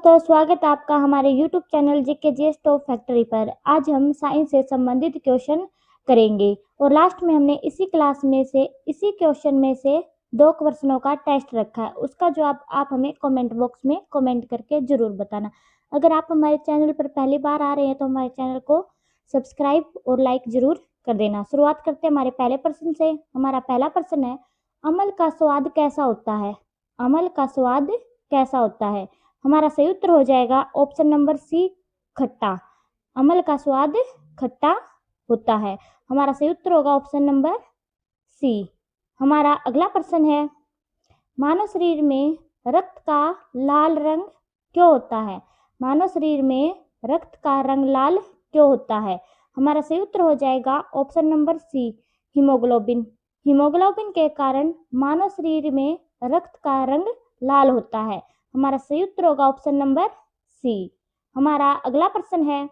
दोस्तों, स्वागत है आपका हमारे YouTube channel GK GS top factory पर। आज हम साइंस से संबंधित क्वेश्चन करेंगे और लास्ट में हमने इसी क्वेश्चन में से 2 क्वेश्चनों का टेस्ट रखा है। उसका जवाब आप हमें कमेंट बॉक्स में कमेंट करके जरूर बताना। अगर आप हमारे चैनल पर पहली बार आ रहे हैं तो हमारे चैनल को सब्सक्राइब और लाइक जरूर कर देना। शुरुआत करते हैं हमारे पहले प्रश्न से। हमारा पहला प्रश्न है, अमल का स्वाद कैसा होता है? अमल का स्वाद कैसा होता है? हमारा सही उत्तर हो जाएगा ऑप्शन नंबर सी, खट्टा। अमल का स्वाद खट्टा होता है। हमारा सही उत्तर होगा ऑप्शन नंबर सी। हमारा अगला प्रश्न है, मानव शरीर में रक्त का लाल रंग क्यों होता है? मानव शरीर में रक्त का रंग लाल क्यों होता है? हमारा सही उत्तर हो जाएगा option number C, haemoglobin. Haemoglobin के कारण मानव शरीर में रक्त का रंग लाल होता है। हमारा सही उत्तर होगा ऑप्शन नंबर सी। हमारा अगला प्रश्न है,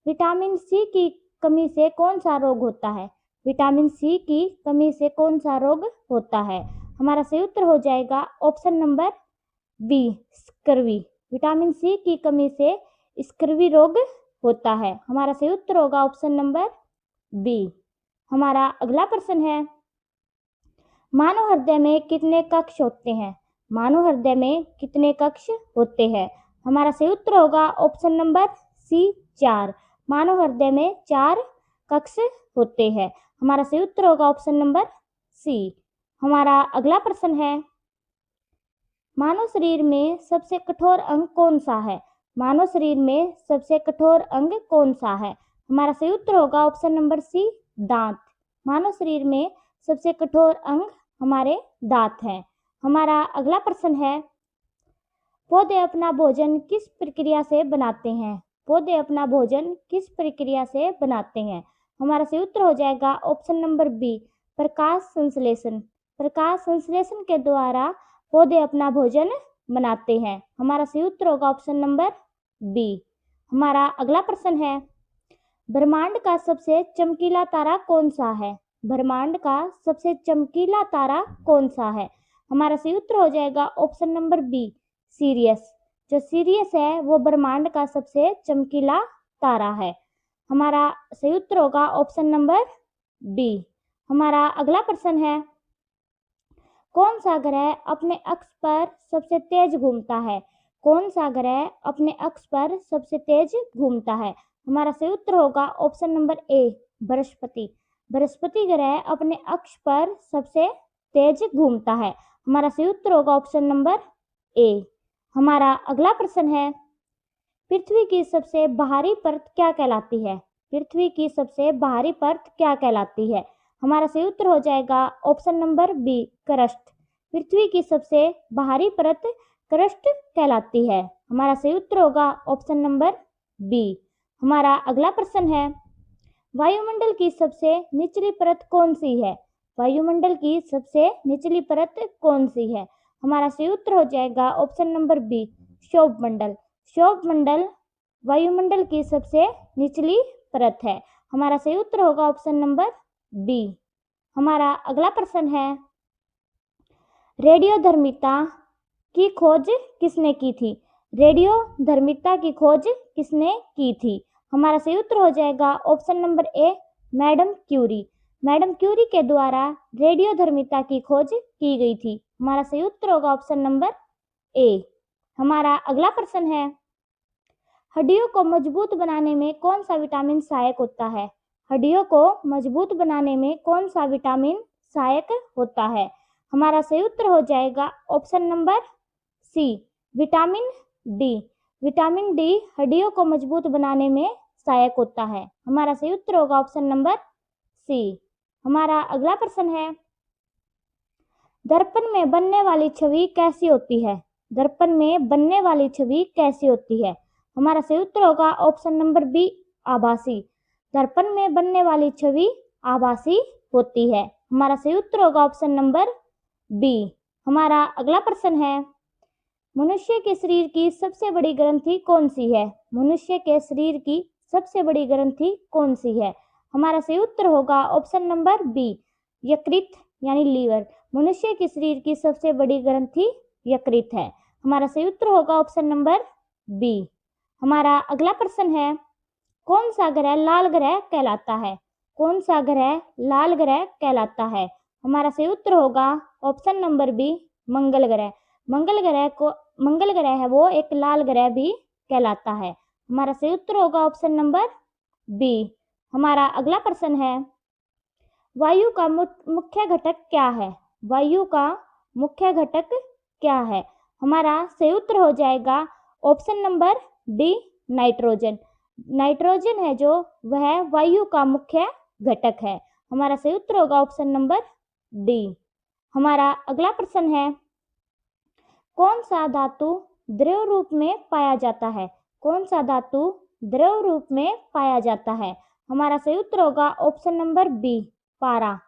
विटामिन सी की कमी से कौन सा रोग होता है? विटामिन सी की कमी से कौन सा रोग होता है? हमारा सही उत्तर हो जाएगा option number B, scurvy. Vitamin C की कमी से स्कर्वी रोग होता है। हमारा सही उत्तर होगा ऑप्शन नंबर बी। हमारा अगला प्रश्न है, मानव हृदय में कितने कक्ष होते हैं? मानव हृदय में कितने कक्ष होते हैं? हमारा सही उत्तर होगा ऑप्शन नंबर सी, 4। मानव हृदय में 4 कक्ष होते हैं। हमारा सही उत्तर होगा ऑप्शन नंबर सी। हमारा अगला प्रश्न है, मानव शरीर में सबसे कठोर अंग कौन सा है? मानव शरीर में सबसे कठोर अंग कौन सा है? हमारा सही उत्तर होगा ऑप्शन नंबर सी, दांत। मानव शरीर में सबसे कठोर अंग हमारे दांत हैं। हमारा अगला प्रश्न है, पौधे अपना भोजन किस प्रक्रिया से बनाते हैं? पौधे अपना भोजन किस प्रक्रिया से बनाते हैं? हमारा सही उत्तर हो जाएगा ऑप्शन नंबर बी, प्रकाश संश्लेषण। प्रकाश संश्लेषण के द्वारा पौधे अपना भोजन बनाते हैं। हमारा सही उत्तर होगा ऑप्शन नंबर बी। हमारा अगला प्रश्न है, ब्रह्मांड का सबसे चमकीला तारा कौन सा है? ब्रह्मांड का सबसे चमकीला तारा कौन सा है? हमारा सही उत्तर हो जाएगा ऑप्शन नंबर बी, सीरियस। जो सीरियस है वो ब्रह्मांड का सबसे चमकीला तारा है। हमारा सही उत्तर होगा ऑप्शन नंबर बी। हमारा अगला प्रश्न है, कौन सा ग्रह अपने अक्ष पर सबसे तेज घूमता है? कौन सा ग्रह अपने अक्ष पर सबसे तेज घूमता है? हमारा सही उत्तर होगा ऑप्शन नंबर ए, बृहस्पति। बृहस्पति ग्रह अपने अक्ष पर सबसे तेज घूमता है। हमारा सही उत्तर होगा ऑप्शन नंबर ए। हमारा अगला प्रश्न है, पृथ्वी की सबसे बाहरी परत क्या कहलाती है? पृथ्वी की सबसे बाहरी परत क्या कहलाती है? हमारा सही उत्तर हो जाएगा ऑप्शन नंबर बी, क्रस्ट। पृथ्वी की सबसे बाहरी परत क्रस्ट कहलाती है। हमारा सही उत्तर होगा ऑप्शन नंबर बी। हमारा अगला प्रश्न है, वायुमंडल की सबसे निचली परत कौन सी है? वायुमंडल की सबसे निचली परत कौन सी है? हमारा सही उत्तर हो जाएगा ऑप्शन नंबर बी, क्षोभ मंडल। क्षोभ मंडल वायुमंडल की सबसे निचली परत है। हमारा सही उत्तर होगा ऑप्शन नंबर बी। हमारा अगला प्रश्न है, रेडियोधर्मिता की खोज किसने की थी? रेडियोधर्मिता की खोज किसने की थी? हमारा सही उत्तर हो जाएगा option number A, madam Curie. Madam Curie के द्वारा रेडियोधर्मिता की खोज की गई थी। हमारा सही उत्तर होगा ऑप्शन नंबर ए। हमारा अगला प्रश्न है, हड्डियों को मजबूत बनाने में कौन सा विटामिन सहायक होता है? हड्डियों को मजबूत बनाने में कौन सा विटामिन सहायक होता है? हमारा सही उत्तर हो जाएगा option number C, vitamin D. Vitamin D हड्डियों को मजबूत बनाने में सहायक होता है। हमारा सही उत्तर होगा ऑप्शन नंबर सी। हमारा अगला प्रश्न है, दर्पण में बनने वाली छवि कैसी होती है? दर्पण में बनने वाली छवि कैसी होती है? हमारा सही उत्तर होगा ऑप्शन नंबर बी, आभासी। दर्पण में बनने वाली छवि आभासी होती है। हमारा सही उत्तर होगा ऑप्शन नंबर बी। हमारा अगला प्रश्न है, मनुष्य के शरीर की सबसे बड़ी ग्रंथि कौन सी है? मनुष्य के शरीर की सबसे बड़ी ग्रंथि कौन सी है? हमारा सही उत्तर होगा ऑप्शन नंबर बी, यकृत यानी लीवर। मनुष्य के शरीर की सबसे बड़ी ग्रंथि यकृत है। हमारा सही उत्तर होगा ऑप्शन नंबर बी। हमारा अगला प्रश्न है, कौन सा ग्रह लाल ग्रह कहलाता है? कौन सा ग्रह लाल ग्रह कहलाता है? हमारा सही उत्तर होगा ऑप्शन नंबर बी, मंगल ग्रह। मंगल ग्रह है वो एक लाल ग्रह भी कहलाता है। हमारा सही उत्तर होगा ऑप्शन नंबर बी। हमारा अगला प्रश्न है, वायु का मुख्य घटक क्या है? वायु का मुख्य घटक क्या है? हमारा सही उत्तर हो जाएगा option number D, nitrogen. Nitrogen है जो वह वायु का मुख्य घटक है। हमारा सही उत्तर होगा ऑप्शन नंबर डी। हमारा अगला प्रश्न है, कौन सा धातु द्रव रूप में पाया जाता है? कौन सा धातु द्रव रूप में पाया जाता है? हमारा सही उत्तर होगा ऑप्शन नंबर बी, पारा।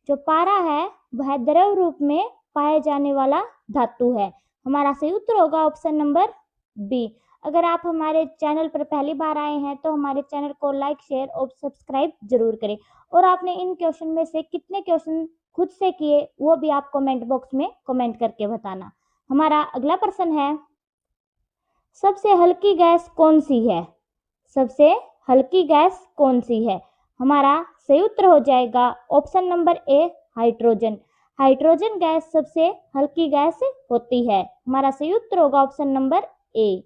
जो पारा है वह द्रव रूप में पाए जाने वाला धातु है। हमारा सही उत्तर होगा ऑप्शन नंबर बी। अगर आप हमारे चैनल पर पहली बार आए हैं तो हमारे चैनल को लाइक, शेयर और सब्सक्राइब जरूर करें। और आपने इन क्वेश्चन में से कितने क्वेश्चन खुद से किए वो भी आप कमेंट बॉक्स में कमेंट करके बताना। हमारा अगला प्रश्न है, सबसे हल्की गैस कौन सी है? सबसे हल्की गैस कौन सी है? हमारा सही उत्तर हो जाएगा ऑप्शन नंबर ए, हाइड्रोजन। हाइड्रोजन गैस सबसे हल्की गैस होती है। हमारा सही उत्तर होगा ऑप्शन नंबर ए।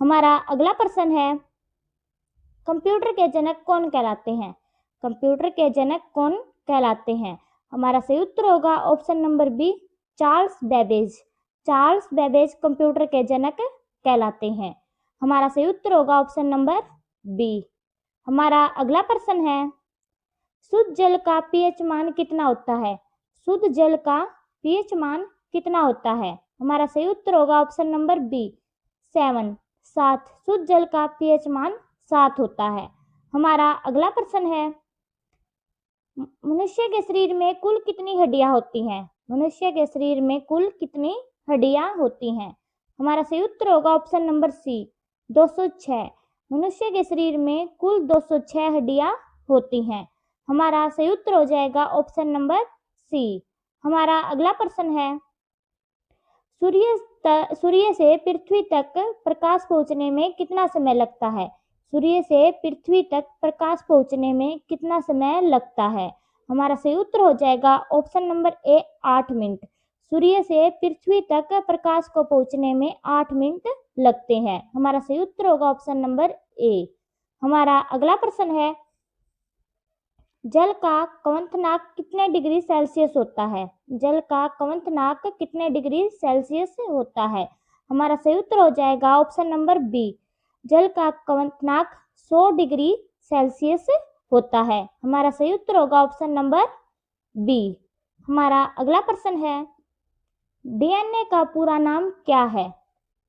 हमारा अगला प्रश्न है, कंप्यूटर के जनक कौन कहलाते हैं? कंप्यूटर के जनक कौन कहलाते हैं? हमारा सही उत्तर होगा option number B, Charles Babbage. Charles Babbage computer के जनक कहलाते हैं। हमारा सही उत्तर होगा ऑप्शन नंबर बी। हमारा अगला प्रश्न है, शुद्ध जल का पीएच मान कितना होता है? शुद्ध जल का पीएच मान कितना होता है? हमारा सही उत्तर होगा ऑप्शन नंबर बी, 7। शुद्ध जल का पीएच मान 7 होता है। हमारा अगला प्रश्न है, मनुष्य के शरीर में कुल कितनी हड्डियां होती हैं? मनुष्य के शरीर में कुल कितनी हड्डियां होती हैं? हमारा सही उत्तर होगा ऑप्शन नंबर सी, 206। मनुष्य के शरीर में कुल 206 हड्डियां होती हैं। हमारा सही उत्तर हो जाएगा ऑप्शन नंबर सी। हमारा अगला प्रश्न है, सूर्य से पृथ्वी तक प्रकाश पहुंचने में कितना समय लगता है? सूर्य से पृथ्वी तक प्रकाश पहुंचने में कितना समय लगता है? हमारा सही उत्तर हो जाएगा ऑप्शन नंबर ए, 8 मिनट। सूर्य से पृथ्वी तक प्रकाश को पहुंचने में 8 मिनट लगते हैं। हमारा सही उत्तर होगा ऑप्शन नंबर ए। हमारा अगला प्रश्न है, जल का क्वथनांक कितने डिग्री सेल्सियस होता है? जल का क्वथनांक कितने डिग्री सेल्सियस होता है? हमारा सही उत्तर हो जाएगा ऑप्शन नंबर बी, जल का क्वथनांक 100 डिग्री सेल्सियस होता है। हमारा सही उत्तर होगा ऑप्शन नंबर बी। हमारा अगला प्रश्न है, डीएनए का पूरा नाम क्या है?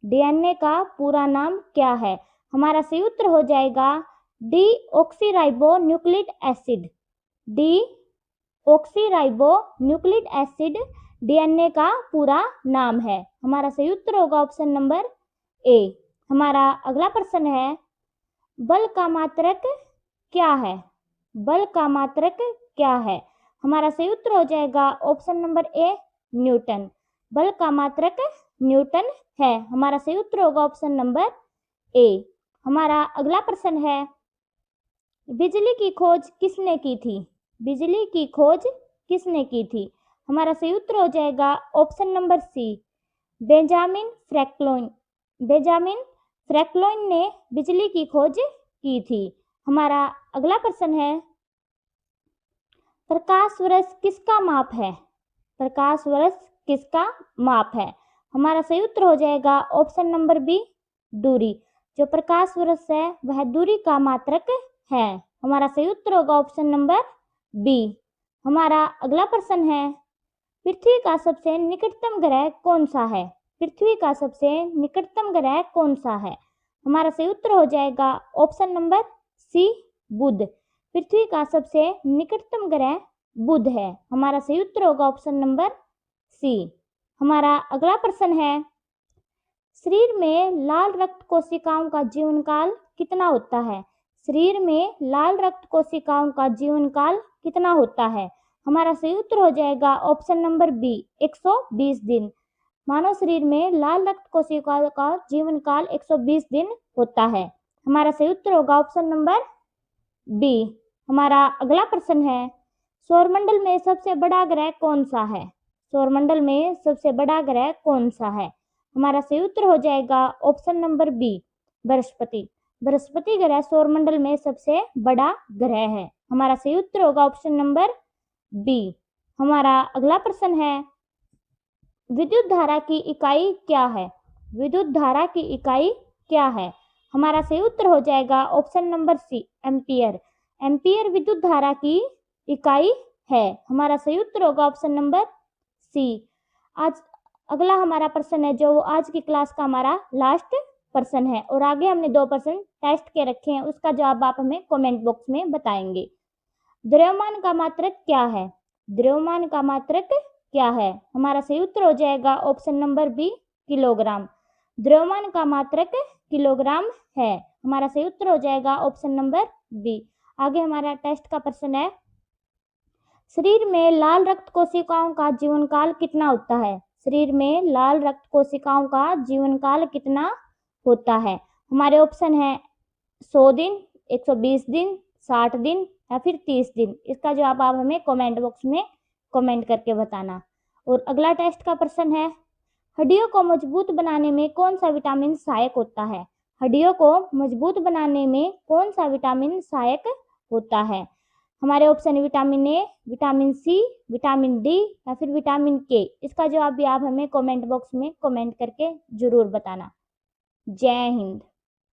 डीएनए का पूरा नाम क्या है? हमारा सही उत्तर हो जाएगा deoxyribo nucleic acid. Deoxyribo nucleic acid DNA का पूरा नाम है। हमारा सही उत्तर होगा ऑप्शन नंबर ए। हमारा अगला प्रश्न है, बल का मात्रक क्या है? बल का मात्रक क्या है? हमारा सही उत्तर हो जाएगा ऑप्शन नंबर ए, न्यूटन। बल का मात्रक न्यूटन है। हमारा सही उत्तर होगा ऑप्शन नंबर ए। हमारा अगला प्रश्न है, बिजली की खोज किसने की थी? बिजली की खोज किसने की थी? हमारा सही उत्तर हो जाएगा option number C, Benjamin Franklin. Benjamin Franklin ने बिजली की खोज की थी। हमारा अगला प्रश्न है, प्रकाश वर्ष किसका माप है? प्रकाश वर्ष किसका माप है? हमारा सही उत्तर हो जाएगा ऑप्शन नंबर बी, दूरी। जो प्रकाश वर्ष है वह दूरी का मात्रक है। हमारा सही उत्तर होगा ऑप्शन नंबर बी। हमारा अगला प्रश्न है, पृथ्वी का सबसे निकटतम ग्रह कौन सा है? पृथ्वी का सबसे निकटतम ग्रह कौन सा है? हमारा सही उत्तर हो जाएगा ऑप्शन नंबर सी, बुध। पृथ्वी का सबसे निकटतम ग्रह बुध है। हमारा सही उत्तर होगा ऑप्शन नंबर सी। हमारा अगला प्रश्न है, शरीर में लाल रक्त कोशिकाओं का जीवन काल कितना होता है? शरीर में लाल रक्त कोशिकाओं का जीवन काल कितना होता है? हमारा सही उत्तर हो जाएगा ऑप्शन नंबर बी, 120 दिन। मानव शरीर में लाल रक्त कोशिकाओं का जीवन काल 120 दिन होता है। हमारा सही उत्तर होगा ऑप्शन नंबर बी। हमारा अगला प्रश्न है, सौरमंडल में सबसे बड़ा ग्रह कौन सा है? सौरमंडल में सबसे बड़ा ग्रह कौन सा है? हमारा सही उत्तर हो जाएगा ऑप्शन नंबर बी, बृहस्पति। बृहस्पति ग्रह सौरमंडल में सबसे बड़ा ग्रह है। हमारा सही उत्तर होगा ऑप्शन नंबर बी। हमारा अगला प्रश्न है, विद्युत धारा की इकाई क्या है? विद्युत धारा की इकाई क्या है? हमारा सही उत्तर हो जाएगा option number C, ampere. Ampere विद्युत धारा की इकाई है। हमारा सही उत्तर होगा ऑप्शन नंबर सी। आज अगला हमारा प्रश्न है जो आज की क्लास का हमारा लास्ट प्रश्न है, और आगे हमने 2 प्रश्न टेस्ट के रखे हैं, उसका जवाब आप हमें कमेंट बॉक्स में बताएंगे। द्रव्यमान का मात्रक क्या है? द्रव्यमान का मात्रक क्या है? हमारा सही उत्तर हो जाएगा ऑप्शन नंबर बी, किलोग्राम। द्रव्यमान का मात्रक किलोग्राम है। हमारा सही उत्तर हो जाएगा ऑप्शन नंबर बी। आगे हमारा टेस्ट का प्रश्न है, शरीर में लाल रक्त कोशिकाओं का जीवन काल कितना होता है? शरीर में लाल रक्त कोशिकाओं का जीवन काल कितना होता है? हमारे ऑप्शन है 100 दिन, 120 दिन, 60 दिन या फिर 30 दिन। इसका जवाब आप हमें कमेंट बॉक्स में कमेंट करके बताना। और अगला टेस्ट का प्रश्न है, हड्डियों को मजबूत बनाने में कौन सा विटामिन सहायक होता है? हड्डियों को मजबूत बनाने में कौन सा विटामिन सहायक होता है? हमारे ऑप्शन है vitamin A, vitamin C, vitamin D या फिर विटामिन के। इसका जवाब भी आप हमें कमेंट बॉक्स में कमेंट करके जरूर बताना। जय हिंद।